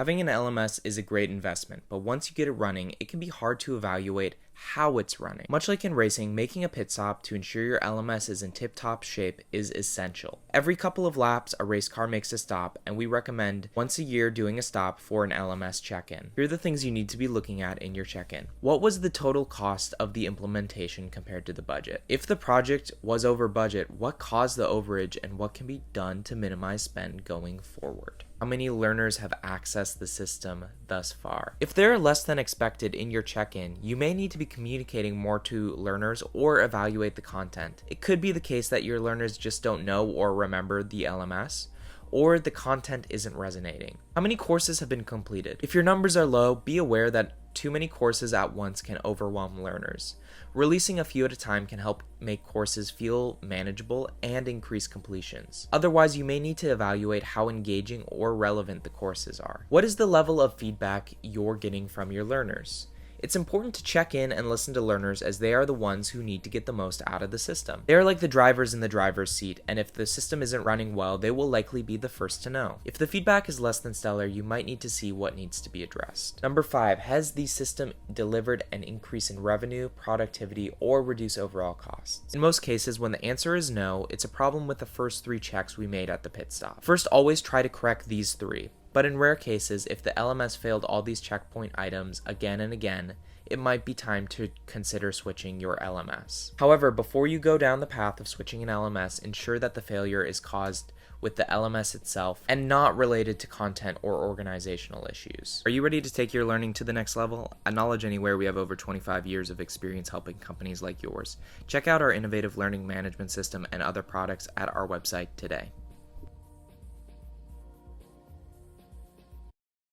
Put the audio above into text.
Having an LMS is a great investment, but once you get it running, it can be hard to evaluate how it's running. Much like in racing, making a pit stop to ensure your LMS is in tip-top shape is essential. Every couple of laps, a race car makes a stop, and we recommend once a year doing a stop for an LMS check-in. Here are the things you need to be looking at in your check-in. What was the total cost of the implementation compared to the budget? If the project was over budget, what caused the overage and what can be done to minimize spend going forward? How many learners have accessed the system thus far? If there are less than expected in your check-in, you may need to be communicating more to learners or evaluate the content. It could be the case that your learners just don't know or remember the LMS, or the content isn't resonating. How many courses have been completed? If your numbers are low, be aware that too many courses at once can overwhelm learners. Releasing a few at a time can help make courses feel manageable and increase completions. Otherwise, you may need to evaluate how engaging or relevant the courses are. What is the level of feedback you're getting from your learners? It's important to check in and listen to learners, as they are the ones who need to get the most out of the system. They are like the drivers in the driver's seat, and if the system isn't running well, they will likely be the first to know. If the feedback is less than stellar, you might need to see what needs to be addressed. Number 5, has the system delivered an increase in revenue, productivity, or reduce overall costs? In most cases, when the answer is no, it's a problem with the first 3 checks we made at the pit stop. First, always try to correct these 3. But in rare cases, if the LMS failed all these checkpoint items again and again, it might be time to consider switching your LMS. However, before you go down the path of switching an LMS, ensure that the failure is caused with the LMS itself and not related to content or organizational issues. Are you ready to take your learning to the next level? At Knowledge Anywhere, we have over 25 years of experience helping companies like yours. Check out our innovative learning management system and other products at our website today.